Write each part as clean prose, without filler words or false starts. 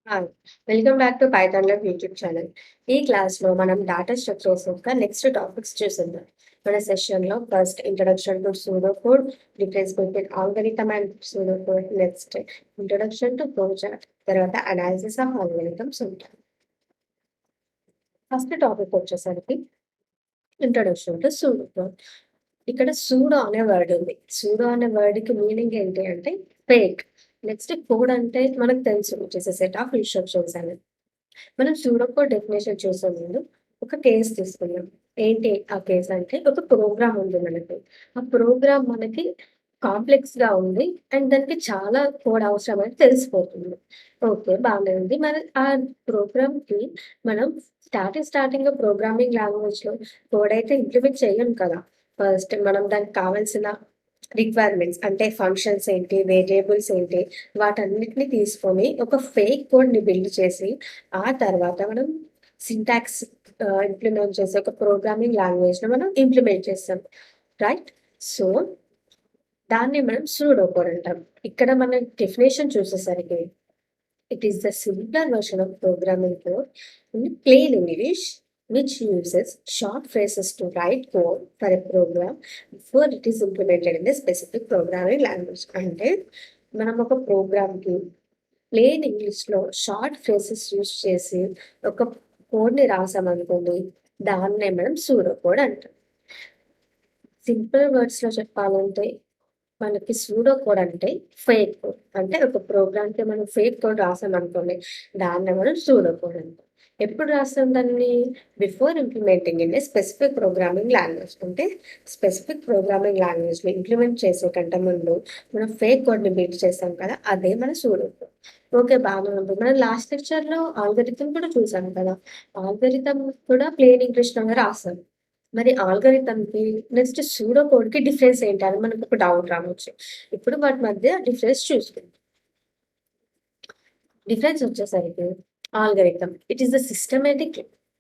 Hi! Welcome back to Python lab YouTube channel. ఈ క్లాస్‌లో మనం డేటా స్ట్రక్చర్స్ యొక్క నెక్స్ట్ టాపిక్స్ చూసేద్దాం. మన సెషన్‌లో first introduction to pseudocode, difference between algorithm and pseudocode, next introduction to flowchart, తర్వాత analysis of algorithms ఉంటాయి. First topic వచ్చేసరికి ఇంట్రడక్షన్ టు సూడోకోడ్. ఇక్కడ సూడో అనే వర్డ్ ఉంది. సూడో అనే వర్డ్‌కి మీనింగ్ ఏంటి అంటే ఫేక్. నెక్స్ట్ కోడ్ అంటే మనకు తెలుసు which is a set of instructions అని. మనం సూడోకోడ్ డెఫినేషన్ చూసే ముందు ఒక కేస్ తీసుకుందాం. ఏంటి ఆ కేస్ అంటే ఒక ప్రోగ్రామ్ ఉంది మనకి. ఆ ప్రోగ్రామ్ మనకి కాంప్లెక్స్‌గా ఉంది. అండ్ దానికి చాలా కోడ్ అవసరం అని తెలిసిపోతుంది. ఓకే. బానే ఉంది. మరి ఆ ప్రోగ్రామ్‌కి మనం స్టార్టింగ్‌లో ప్రోగ్రామింగ్ లాంగ్వేజ్‌లో కోడ్ అయితే ఇంప్లిమెంట్ చెయ్యం కదా! ఫస్ట్ మనం దానికి కావాల్సిన రిక్వైర్మెంట్స్ అంటే ఫంక్షన్స్ ఏంటి, వేరియబుల్స్ ఏంటి, వాటన్నిటిని తీసుకొని ఒక ఫేక్ కోడ్‌ని బిల్డ్ చేసి, ఆ తర్వాత మనం సింటాక్స్ ఇంప్లిమెంట్ చేసి ఒక ప్రోగ్రామింగ్ లాంగ్వేజ్‌లో మనం ఇంప్లిమెంట్ చేస్తాం. రైట్? సో, దాన్ని మనం సూడో కోడ్ అంటాం. ఇక్కడ మనం డెఫినిషన్ చూసేసరికి it is the simpler version of programming code in plain English which uses short phrases to write code for a program before it is implemented in a specific programming language. అంటే మనం ఒక ప్రోగ్రామ్‌కి plain ఇంగ్లీష్‌లో short phrases use చేసి ఒక కోడ్‌ని రాసామనుకోండి, దాన్నే మనం సూడో కోడ్ అంటాం. సింపుల్ వర్డ్స్‌లో చెప్పాలంటే మనకి సూడో కోడ్ అంటే ఫేక్ కోడ్. అంటే ఒక ప్రోగ్రామ్‌కి మనం ఫేక్ కోడ్ రాసామనుకోండి, దాన్నే మనం సూడో కోడ్ అంటాం. ఎప్పుడు రాస్తాం దాన్ని? Before implementing in a specific programming language. అంటే స్పెసిఫిక్ ప్రోగ్రామింగ్ లాంగ్వేజ్‌ని ఇంప్లిమెంట్ చేసే కంటే ముందు మనం ఫేక్ కోడ్‌ని బిల్డ్ చేస్తాం కదా! అదే మన సూడో కోడ్. ఓకే. బానే ఉంది. మనం లాస్ట్ లెక్చర్‌లో ఆల్గోరిథం కూడా చూసాం కదా! ఆల్గోరిథం కూడా ప్లెయిన్ ఇంగ్లీష్‌లోనే రాస్తాం. మరి ఆల్గోరిథమ్‌కి నెక్స్ట్ సూడో కోడ్‌కి డిఫరెన్స్ ఏంటి అని మనకొక డౌట్ రావచ్చు. ఇప్పుడు వాటి మధ్య డిఫరెన్స్ చూసుకుందాం. డిఫరెన్స్ వచ్చేసరికి algorithm. It is the systematic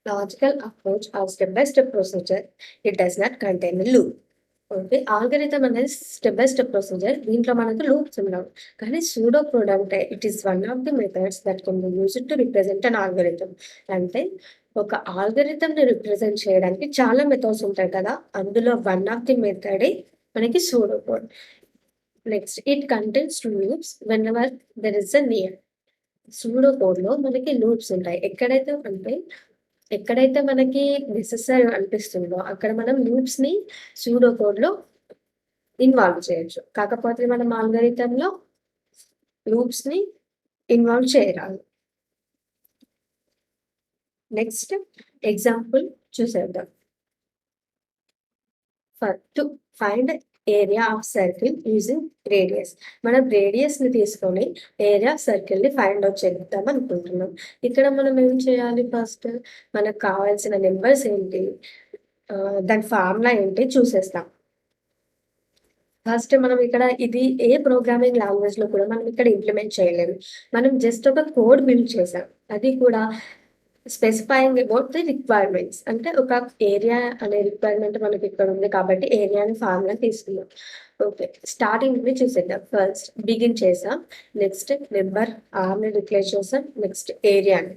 logical approach or step by step procedure. It does not contain a loop. Okay. Algorithm అనేది స్టెప్ బై స్టెప్ ప్రొసీజర్. దీంట్లో మనకు లూప్స్ ఉండవు. కానీ సూడో కోడ్ అంటే it is one of the methods that can be used to represent an algorithm. అంటే ఒక ఆల్గోరిథమ్‌ని represent చేయడానికి చాలా మెథడ్స్ ఉంటాయి కదా! అందులో వన్ ఆఫ్ ది మెథడే మనకి pseudo code. Next it contains loops whenever there is a need. Pseudo కోడ్‌లో మనకి లూప్స్ ఉంటాయి. ఎక్కడైతే మనకి నెసెసరీ అనిపిస్తుందో అక్కడ మనం లూప్స్‌ని సూడో కోడ్‌లో ఇన్వాల్వ్ చేయొచ్చు. కాకపోతే మనం ఆల్గోరిథంలో లూప్స్‌ని ఇన్వాల్వ్ చేయరాదు. నెక్స్ట్ ఎగ్జాంపుల్ చూసేద్దాం. To find area of circle using radius. మనం రేడియస్‌ని తీసుకొని ఏరియా ఆఫ్ సర్కిల్‌ని ఫైండ్ ఔట్ చేద్దాం అనుకుంటున్నాం. ఇక్కడ మనం ఏం చేయాలి ఫస్ట్? మనకు కావాల్సిన నంబర్స్ ఏంటి? దాని ఫార్ములా ఏంటి చూసేస్తాం. ఫస్ట్ మనం ఇక్కడ ఇది ఏ ప్రోగ్రామింగ్ లాంగ్వేజ్‌లో కూడా మనం ఇక్కడ ఇంప్లిమెంట్ చేయలేము. మనం జస్ట్ ఒక కోడ్ బిల్డ్ చేసాం. అది కూడా స్పెసిఫైయింగ్ అబౌట్ ది రిక్వైర్మెంట్స్. అంటే ఒక ఏరియా అనే రిక్వైర్మెంట్ మనకి ఇక్కడ ఉంది కాబట్టి ఏరియా అనే ఫార్ములా తీసుకున్నాం. ఓకే. స్టార్టింగ్ నుండి చూసేద్దాం. ఫస్ట్ బిగిన్ చేసాం. నెక్స్ట్ నంబర్ ఆర్‌ని డిక్లేర్ చేసాం. నెక్స్ట్ ఏరియాని.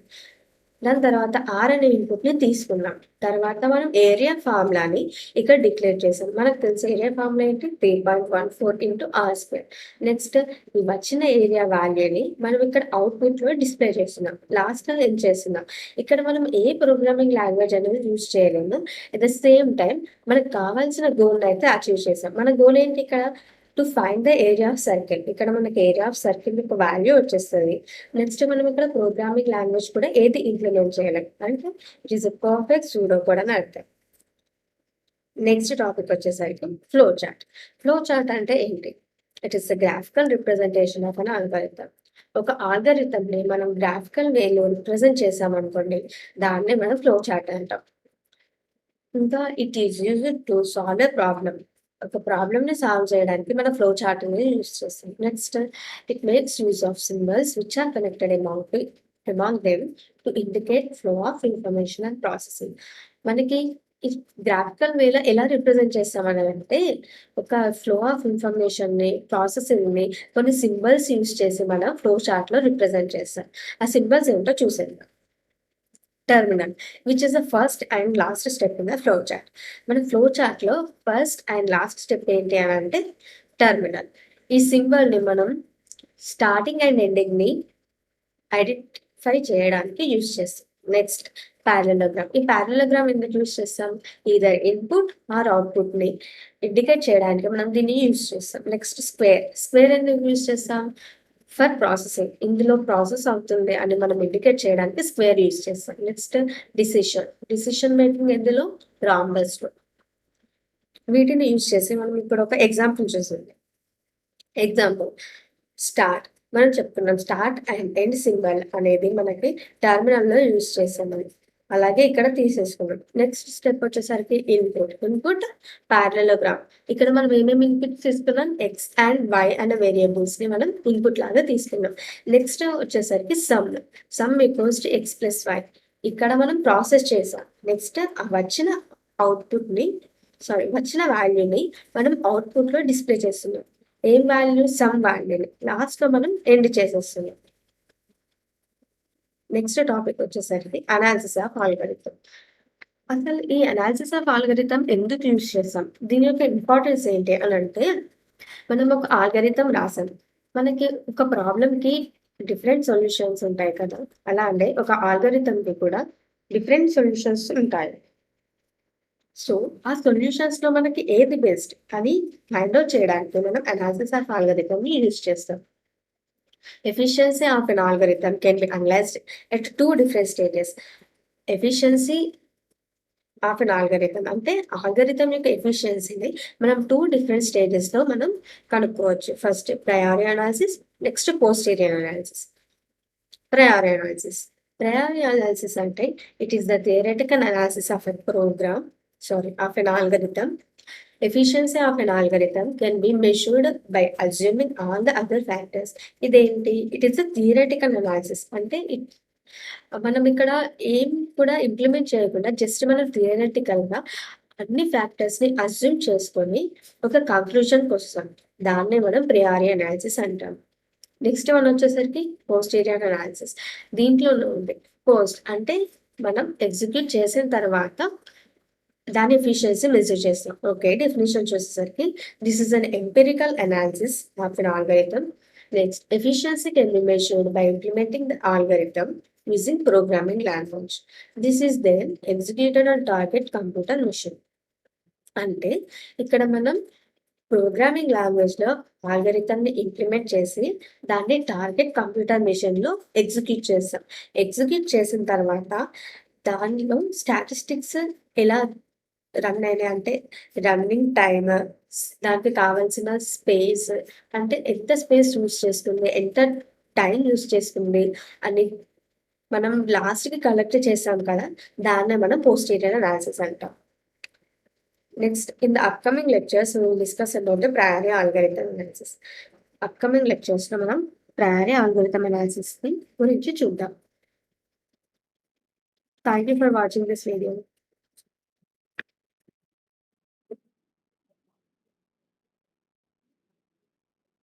దాని తర్వాత ఆర్ అనే ఇన్‌పుట్‌ని తీసుకున్నాం. తర్వాత మనం ఏరియా ఫార్ములాని ఇక్కడ డిక్లేర్ చేసాం. మనకు తెలుసు ఏరియా ఫార్ములా ఏంటి? 3.14 ఇంటూ ఆర్ స్క్వేర్. నెక్స్ట్ ఈ వచ్చిన ఏరియా వాల్యూని మనం ఇక్కడ అవుట్‌పుట్‌లో డిస్‌ప్లే చేస్తున్నాం. లాస్ట్‌లో ఏం చేస్తున్నాం? ఇక్కడ మనం ఏ ప్రోగ్రామింగ్ లాంగ్వేజ్ అనేది యూజ్ చేయలేము. అట్ ద సేమ్ టైమ్ మనకు కావాల్సిన గోల్‌ని అయితే అచీవ్ చేసాం. మన గోల్ ఏంటి ఇక్కడ? To find the area of circle. ఇక్కడ మనకి ఏరియా ఆఫ్ సర్కిల్ యొక్క వాల్యూ వచ్చేస్తది. నెక్స్ట్ మనం ఇక్కడ ప్రోగ్రామింగ్ లాంగ్వేజ్ కూడా ఏది ఇంప్లిమెంట్ చేయలేం. అంటే it is a perfect pseudo code అని అర్థం. నెక్స్ట్ టాపిక్ వచ్చేసరికి ఫ్లో చార్ట్. ఫ్లో చార్ట్ అంటే ఏంటి? It is a graphical representation of an algorithm. ఒక ఆల్గారిథమ్‌ని మనం గ్రాఫికల్ వేలో రిప్రజెంట్ చేసామనుకోండి, దాన్నే మనం ఫ్లో చార్ట్ అంటాం. ఇంకా it is used to solve a problem. ఒక ప్రాబ్లమ్‌ని సాల్వ్ చేయడానికి మనం ఫ్లో చార్ట్ అనేది యూజ్ చేస్తాం. Next it makes use of symbols which are connected among them to indicate flow of information and processing. మనకి ఈ గ్రాఫికల్ వేలో ఎలా రిప్రజెంట్ చేస్తామని అంటే, ఒక ఫ్లో ఆఫ్ ఇన్ఫర్మేషన్‌ని, ప్రాసెసింగ్‌ని కొన్ని సింబల్స్ యూజ్ చేసి మనం ఫ్లో చార్ట్‌లో రిప్రజెంట్ చేస్తాం. ఆ సింబల్స్ ఏంటో చూసేద్దాం. Terminal which is the first and last step in the flow chart. మన ఫ్లో చార్ట్‌లో ఫస్ట్ అండ్ లాస్ట్ స్టెప్ ఏంటి అని అంటే టెర్మినల్. ఈ సింబల్‌ని మనం స్టార్టింగ్ అండ్ ఎండింగ్‌ని ఐడెంటిఫై చేయడానికి యూజ్ చేస్తాం. Next parallelogram. ఈ పారలెలోగ్రామ్ ఎందుకు యూజ్ చేస్తాం? ఈదర్ ఇన్‌పుట్ ఆర్ అవుట్‌పుట్‌ని ఇండికేట్ చేయడానికి మనం దీన్ని యూజ్ చేస్తాం. Next square. స్క్వేర్ ఎందుకు యూజ్ చేస్తాం? For processing. ఇందులో ప్రాసెస్ అవుతుంది అని మనం ఇండికేట్ చేయడానికి స్క్వేర్ యూజ్ చేస్తాం. Next decision. డిసిషన్ మేకింగ్ ఎందులో? రాంబస్‌లో. వీటిని యూజ్ చేసి మనం ఇప్పుడు ఒక ఎగ్జాంపుల్ చూసేద్దాం. Example start. మనం చెప్పుకున్నాం స్టార్ట్ అండ్ ఎండ్ సింబల్ అనేది మనకి టెర్మినల్‌లో యూజ్ చేసామని. అలాగే ఇక్కడ తీసేసుకున్నాం. నెక్స్ట్ స్టెప్ వచ్చేసరికి ఇన్‌పుట్. ఇన్‌పుట్ పారలెలోగ్రామ్. ఇక్కడ మనం ఏమేమి ఇన్‌పుట్స్ తీసుకున్నాం? ఎక్స్ అండ్ వై అనే వేరియబుల్స్‌ని మనం ఇన్‌పుట్ లాగా తీసుకున్నాం. నెక్స్ట్ వచ్చేసరికి sum. Sum equals to x plus y. ఇక్కడ మనం ప్రాసెస్ చేసాం. నెక్స్ట్ వచ్చిన అవుట్‌పుట్‌ని వచ్చిన వాల్యూని మనం అవుట్‌పుట్‌లో డిస్‌ప్లే చేస్తున్నాం. ఏం వాల్యూ? సమ్ వాల్యూని. లాస్ట్‌లో మనం ఎండ్ చేసేస్తున్నాం. నెక్స్ట్ టాపిక్ వచ్చేసరికి అనాలిసిస్ ఆఫ్ ఆల్గోరిథం. అసలు ఈ అనాలిసిస్ ఆఫ్ ఆల్గోరిథం ఎందుకు యూజ్ చేస్తాం? దీని యొక్క ఇంపార్టెన్స్ ఏంటి అని అంటే, మనం ఒక ఆల్గోరిథం రాసాం. మనకి ఒక ప్రాబ్లమ్‌కి డిఫరెంట్ సొల్యూషన్స్ ఉంటాయి కదా! అలానే ఒక ఆల్గోరిథంకి కూడా డిఫరెంట్ సొల్యూషన్స్ ఉంటాయి. సో, ఆ సొల్యూషన్స్‌లో మనకి ఏది బెస్ట్ అని ఫైండ్ ఔట్ చేయడానికి మనం అనాలిసిస్ ఆఫ్ ఆల్గోరిథంని యూజ్ చేస్తాం. Efficiency of an algorithm can be analyzed at two different stages. Efficiency of an algorithm అంటే ఆల్గరిథం యొక్క ఎఫిషియన్సీని మనం 2 డిఫరెంట్ స్టేజెస్‌లో మనం కనుక్కోవచ్చు. First priori analysis, next posterior analysis. Priori analysis. Priori analysis అంటే it is the theoretical analysis of a of an algorithm. Efficiency of an algorithm can be measured by assuming all the other factors. ఇదేంటి? It is a theoretical analysis. అంటే మనం ఇక్కడ ఏం కూడా implement చేయకుండా just మనం థియరిటికల్‌గా అన్ని ఫ్యాక్టర్స్‌ని అస్యూమ్ చేసుకొని ఒక కంక్లూజన్‌కి వస్తాం. దాన్నే మనం ప్రియారి అనాలిసిస్ అంటాం. నెక్స్ట్ వన్ వచ్చేసరికి పోస్టీరియర్ అనాలిసిస్. దీంట్లోనే ఉంది. పోస్ట్ అంటే మనం ఎగ్జిక్యూట్ చేసిన తర్వాత దాని ఎఫిషియన్సీ మెజర్ చేస్తాం. ఓకే. డెఫినిషన్ చూసేసరికి this is an empirical analysis of an algorithm. Next efficiency can be measured by implementing the algorithm using programming language. This is then executed on target computer machine. అంటే ఇక్కడ మనం programming లాంగ్వేజ్‌లో ఆల్గోరిథంని implement చేసి దాన్ని target computer మెషిన్‌లో execute చేస్తాం. Execute చేసిన తర్వాత దానిలో స్టాటిస్టిక్స్ ఎలా రన్ అయినాయి అంటే రన్నింగ్ టైమ్, దానికి కావాల్సిన స్పేస్ అంటే ఎంత స్పేస్ యూజ్ చేస్తుంది, ఎంత టైం యూజ్ చేస్తుంది అని మనం లాస్ట్‌కి కలెక్ట్ చేసాం కదా! దాన్నే మనం పోస్టీరియర్ అనాలిసిస్ అంటాం. Next in the upcoming lectures we will discuss about the priori algorithm analysis. Upcoming లెక్చర్స్‌లో మనం ప్రయారి ఆల్గోరిథం అనాలిసిస్‌ని గురించి చూద్దాం. Thank you for watching this video.